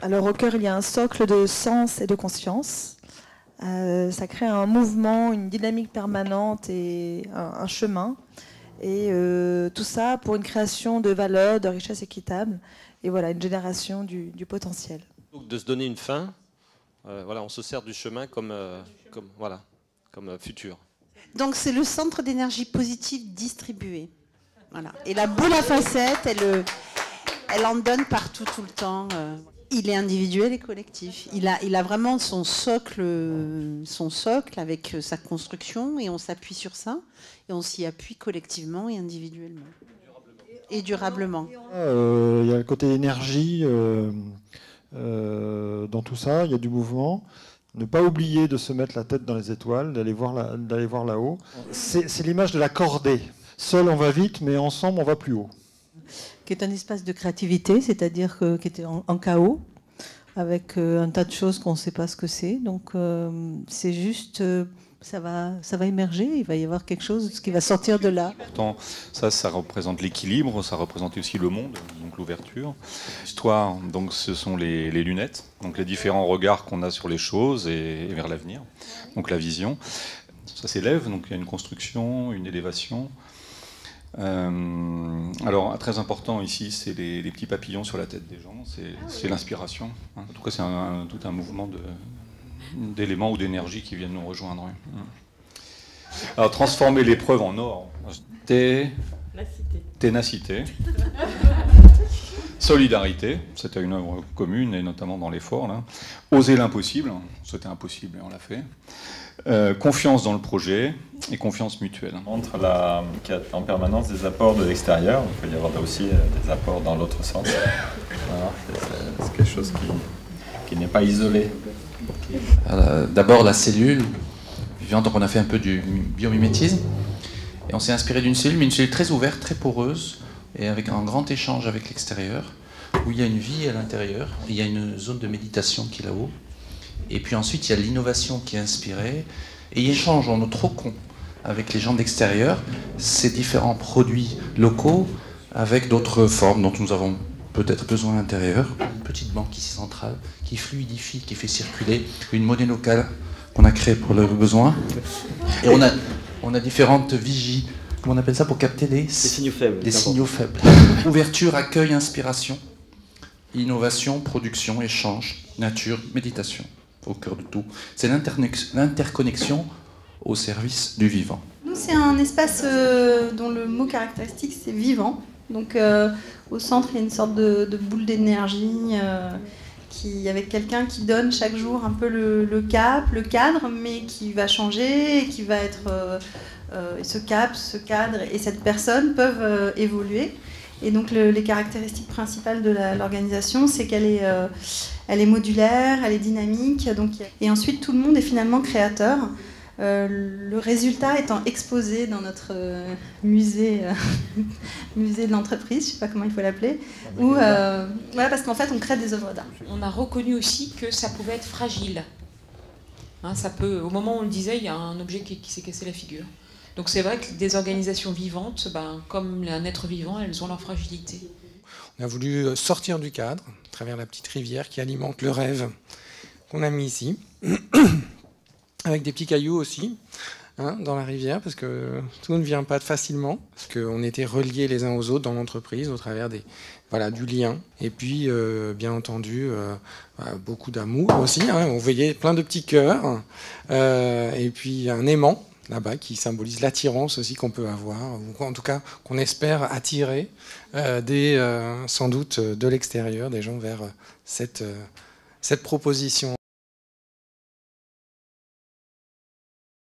Alors au cœur, il y a un socle de sens et de conscience. Ça crée un mouvement, une dynamique permanente et un chemin. Et tout ça pour une création de valeurs, de richesses équitables. Et voilà, une génération du potentiel. Donc de se donner une fin, voilà, on se sert du chemin comme futur. Donc c'est le centre d'énergie positive distribué. Voilà. Et la boule à facettes, elle en donne partout, tout le temps. Il est individuel et collectif. Il a vraiment son socle avec sa construction, et on s'appuie sur ça, et on s'y appuie collectivement et individuellement. Et durablement. Il y a le côté énergie dans tout ça, il y a du mouvement. Ne pas oublier de se mettre la tête dans les étoiles, d'aller voir là-haut. C'est l'image de la cordée. Seul on va vite, mais ensemble on va plus haut. Qui est un espace de créativité, c'est-à-dire qui était en chaos, avec un tas de choses qu'on ne sait pas ce que c'est. Donc c'est juste, ça va émerger, il va y avoir quelque chose qui va sortir de là. Pourtant, ça représente l'équilibre, ça représente aussi le monde, donc l'ouverture. L'histoire, donc ce sont les lunettes, donc les différents regards qu'on a sur les choses et vers l'avenir, donc la vision. Ça s'élève, donc il y a une construction, une élévation. Alors, très important ici, c'est les petits papillons sur la tête des gens, c'est l'inspiration. En tout cas, c'est tout un mouvement d'éléments ou d'énergie qui viennent nous rejoindre. Alors, transformer l'épreuve en or. Ténacité. Solidarité, c'était une œuvre commune, et notamment dans l'effort. Là. Oser l'impossible, c'était impossible et on l'a fait. Confiance dans le projet et confiance mutuelle. Montre qu'il y a en permanence des apports de l'extérieur. Il peut y avoir aussi des apports dans l'autre sens. Voilà, c'est quelque chose qui n'est pas isolé. D'abord la cellule vivante, donc on a fait un peu du biomimétisme et on s'est inspiré d'une cellule, mais une cellule très ouverte, très poreuse et avec un grand échange avec l'extérieur où il y a une vie à l'intérieur, il y a une zone de méditation qui est là-haut. Et puis ensuite, il y a l'innovation qui est inspirée. Et ils échangent en trocon avec les gens de l'extérieur ces différents produits locaux avec d'autres formes dont nous avons peut-être besoin à l'intérieur. Une petite banque ici centrale qui fluidifie, qui fait circuler une monnaie locale qu'on a créée pour le besoin. Et on a différentes vigies, comment on appelle ça, pour capter des signaux faibles. Des signaux faibles. Ouverture, accueil, inspiration, innovation, production, échange, nature, méditation. Au cœur de tout. C'est l'interconnexion au service du vivant. Nous, c'est un espace dont le mot caractéristique, c'est vivant. Donc, au centre, il y a une sorte de boule d'énergie avec quelqu'un qui donne chaque jour un peu le cap, le cadre, mais qui va changer, et qui va être... ce cap, ce cadre et cette personne peuvent évoluer. Et donc, les caractéristiques principales de l'organisation, c'est qu'elle est modulaire, elle est dynamique. Et ensuite, tout le monde est finalement créateur. Le résultat étant exposé dans notre musée de l'entreprise, je ne sais pas comment il faut l'appeler, voilà, parce qu'en fait, on crée des œuvres d'art. On a reconnu aussi que ça pouvait être fragile. Hein, au moment où on le disait, il y a un objet qui s'est cassé la figure. Donc c'est vrai que des organisations vivantes, comme un être vivant, elles ont leur fragilité. On a voulu sortir du cadre, à travers la petite rivière qui alimente le rêve qu'on a mis ici, avec des petits cailloux aussi, dans la rivière, parce que tout ne vient pas facilement, parce qu'on était reliés les uns aux autres dans l'entreprise au travers du lien. Et puis, bien entendu, beaucoup d'amour aussi. On voyait plein de petits cœurs, et puis un aimant là-bas qui symbolise l'attirance aussi qu'on peut avoir, ou en tout cas qu'on espère attirer sans doute de l'extérieur, des gens vers cette proposition.